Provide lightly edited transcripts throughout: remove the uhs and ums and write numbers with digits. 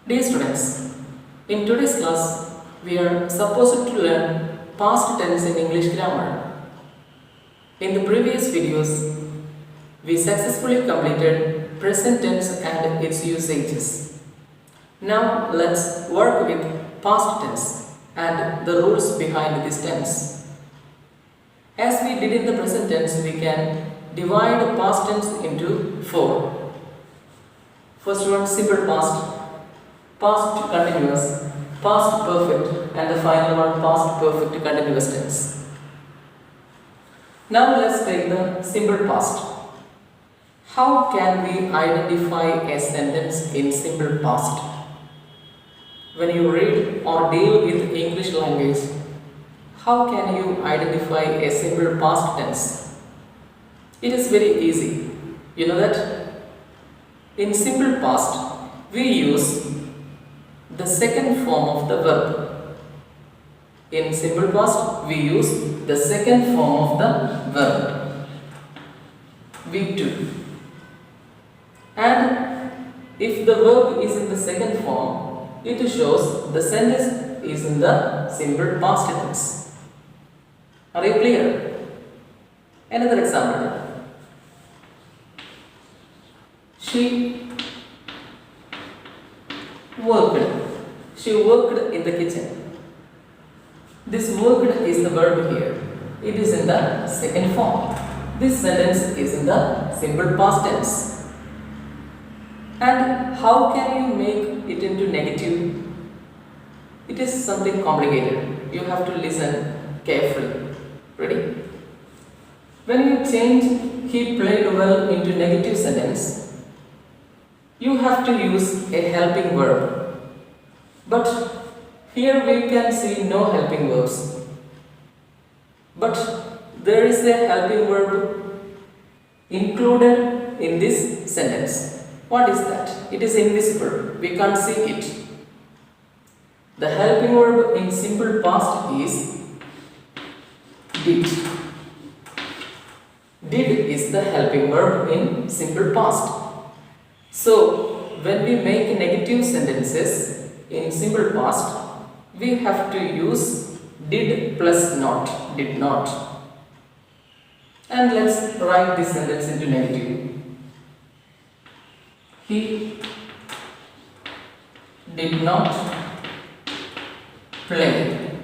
Dear students, in today's class, we are supposed to learn past tense in English grammar. In the previous videos, we successfully completed present tense and its usages. Now let's work with past tense and the rules behind this tense. As we did in the present tense, we can divide past tense into four. First one, simple past, past continuous, past perfect, and the final one, past perfect continuous tense. Now let's take the simple past. How can we identify a sentence in simple past? When you read or deal with English language, how can you identify a simple past tense? It is very easy. You know that? In simple past, we use the second form of the verb. In simple past, we use the second form of the verb. V2. And if the verb is in the second form, it shows the sentence is in the simple past tense. Are you clear? Another example. She worked. She worked in the kitchen. This worked is the verb here. It is in the second form. This sentence is in the simple past tense. And how can you make it into negative? It is something complicated. You have to listen carefully. Ready? When you change he played well into negative sentence, you have to use a helping verb. But here we can see no helping verbs. But there is a helping verb included in this sentence. What is that? It is invisible. We can't see it. The helping verb in simple past is did. Did is the helping verb in simple past. So, when we make negative sentences in simple past, we have to use did plus not, did not. And let's write this sentence into negative. He did not play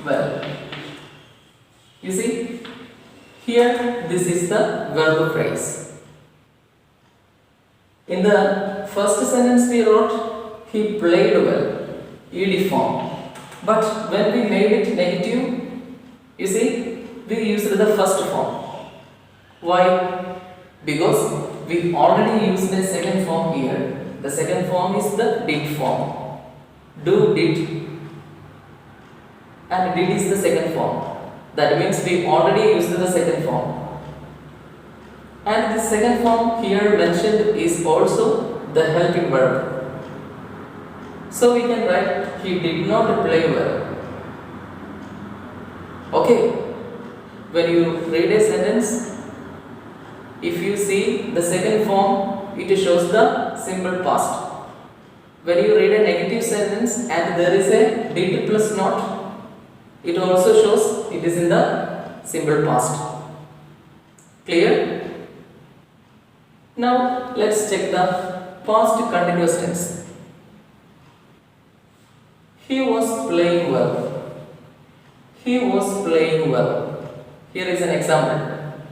well. You see, here this is the verb phrase. In the first sentence we wrote, he played well, ed form. But when we made it negative, you see, we used the first form. Why? Because we already used the second form here. The second form is the did form. Do, did. And did is the second form. That means we already used the second form. And the second form here mentioned is also the helping verb. So we can write, he did not play well. Okay. When you read a sentence, if you see the second form, it shows the simple past. When you read a negative sentence and there is a did plus not, it also shows it is in the simple past. Clear? Now let's check the past continuous tense. He was playing well. He was playing well. Here is an example.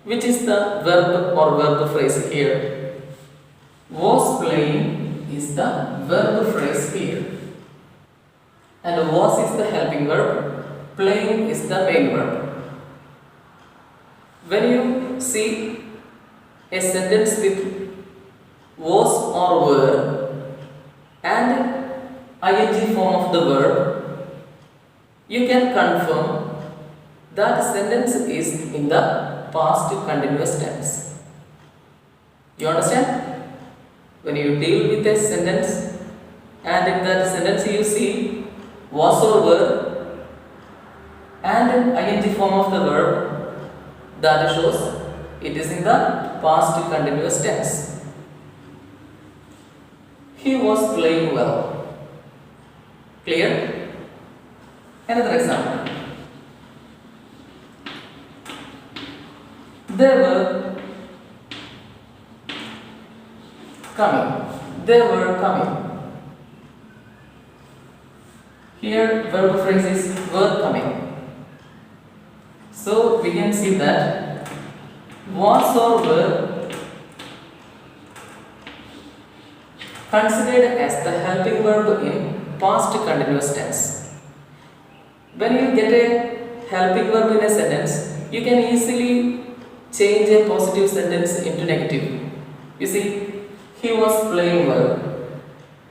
Which is the verb or verb phrase here? Was playing is the verb phrase here. And was is the helping verb. Playing is the main verb. When you see a sentence with was or were and ing form of the verb, you can confirm that sentence is in the past continuous tense. You understand? When you deal with a sentence and in that sentence you see was or were and ing form of the verb, that shows it is in the past continuous tense. He was playing well. Clear? Another example. They were coming. They were coming. Here verb phrase is were coming. So we can see that was or were considered as the helping verb in past continuous tense. When you get a helping verb in a sentence, you can easily change a positive sentence into negative. You see, he was playing well.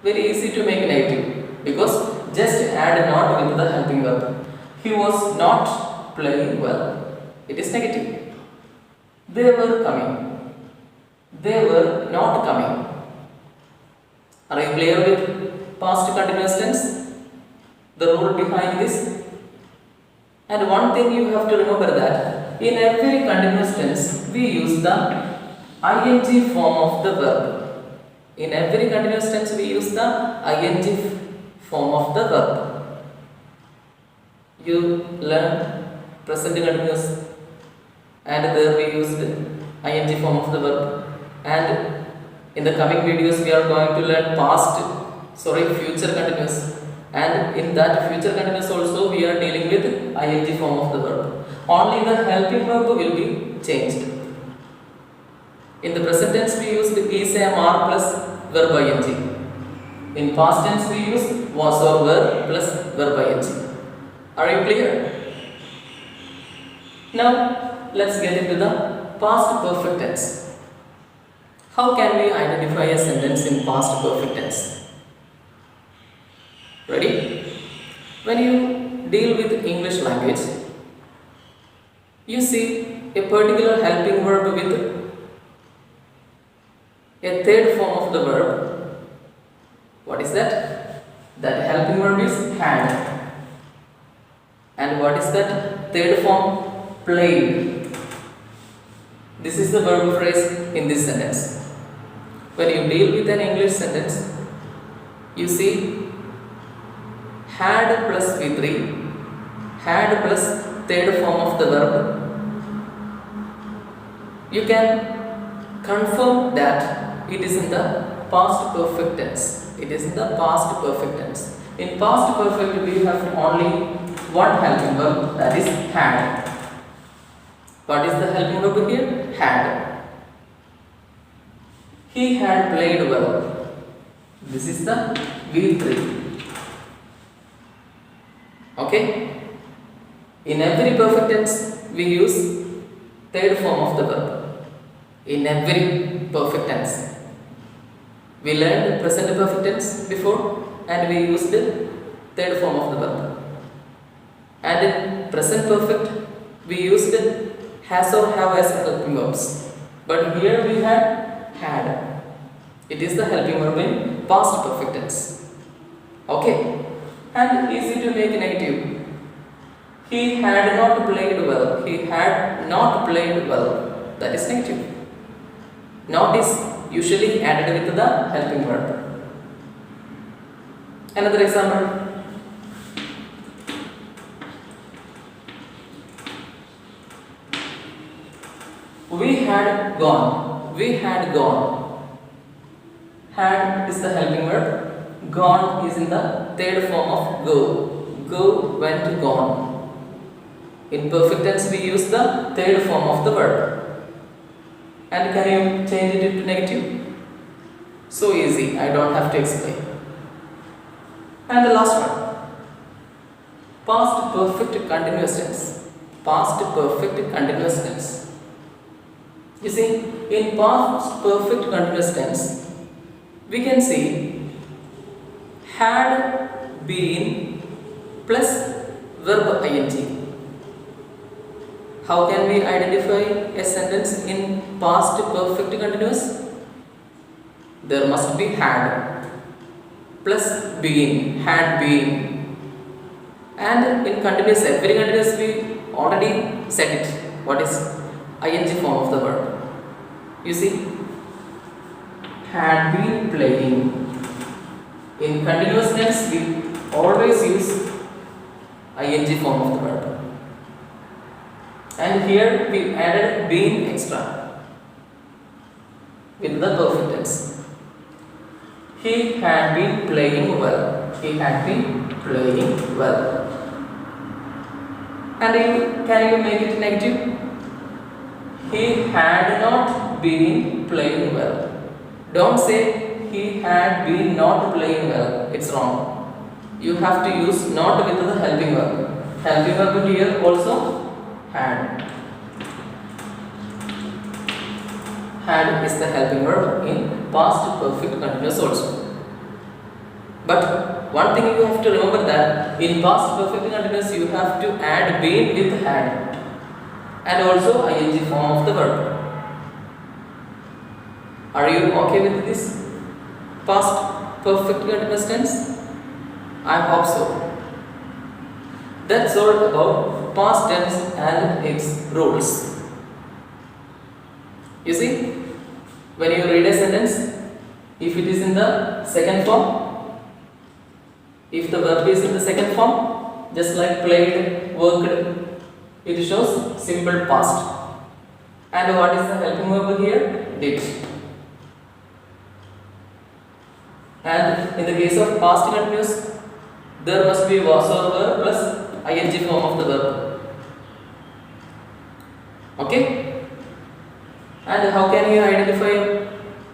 Very easy to make negative because just add not with the helping verb. He was not playing well. It is negative. They were coming. They were not coming. Are you clear with past continuous tense? The rule behind this? And one thing you have to remember that in every continuous tense we use the ing form of the verb. In every continuous tense we use the ing form of the verb. You learn present continuous and there we used ing form of the verb, and in the coming videos we are going to learn future continuous, and in that future continuous also we are dealing with ing form of the verb. Only the helping verb will be changed. In the present tense we use is am are plus verb ing. In past tense we use was or were plus verb ing. Are you clear? Now let's get into the past perfect tense. How can we identify a sentence in past perfect tense? Ready? When you deal with English language, you see a particular helping verb with a third form of the verb. What is that? That helping verb is had. And what is that third form? Played. This is the verb phrase in this sentence. When you deal with an English sentence, you see had plus V3, had plus third form of the verb. You can confirm that it is in the past perfect tense. It is in the past perfect tense. In past perfect we have only one helping verb, that is had. What is the helping verb here? Had. He had played well. This is the V3. Okay? In every perfect tense we use third form of the verb. In every perfect tense. We learned present perfect tense before and we used the third form of the verb. And in present perfect we used has or have as helping verbs. But here we had. It is the helping verb in past perfect tense. Okay? And easy to make negative. He had not played well. He had not played well. That is negative. Not is usually added with the helping verb. Another example. We had gone. We had gone. Had is the helping verb. Gone is in the third form of go. Go, went, gone. In perfect tense we use the third form of the verb. And can you change it into negative? So easy, I don't have to explain. And the last one. Past perfect continuous tense. Past perfect continuous tense. You see, in past perfect continuous tense, we can see had been plus verb ing. How can we identify a sentence in past perfect continuous? There must be had plus been, had been. And in continuous, every continuous we already said it. What is ing form of the verb? You see, had been playing. In continuous tense, we always use ing form of the verb. And here we added been extra with the perfect tense. He had been playing well. He had been playing well. And can you make it negative? He had not been playing well. Don't say he had been not playing well. It's wrong. You have to use not with the helping verb. Helping verb here also had. Had is the helping verb in past perfect continuous also. But one thing you have to remember that in past perfect continuous you have to add been with had and also ing form of the verb. Are you okay with this past perfect continuous tense? I hope so. That's all about past tense and its rules. You see, when you read a sentence, if it is in the second form, if the verb is in the second form, just like played, worked, it shows simple past. And what is the helping verb here? Did. And in the case of past continuous, there must be was or were plus ing form of the verb. Okay? And how can you identify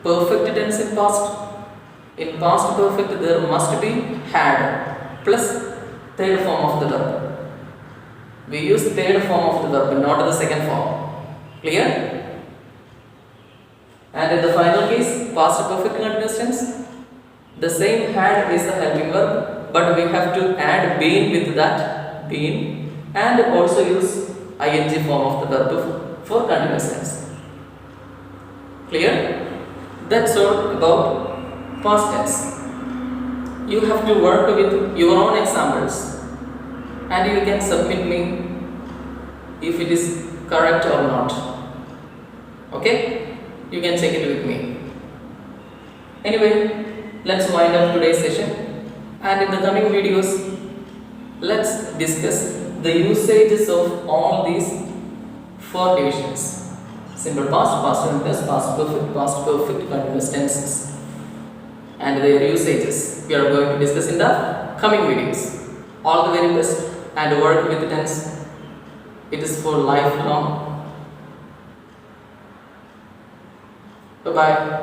perfect tense in past? In past perfect, there must be had plus third form of the verb. We use third form of the verb, not the second form. Clear? And in the final case, past perfect continuous tense, the same had is the helping verb, but we have to add been with that been and also use ing form of the verb for continuous tense. Clear? That's all about past tense. You have to work with your own examples and you can submit me if it is correct or not. Okay? You can check it with me. Anyway, let's wind up today's session, and in the coming videos let's discuss the usages of all these four divisions: simple past, past continuous, past perfect continuous tenses, and their usages we are going to discuss in the coming videos. All the very best and work with tense. It is for lifelong. Bye bye.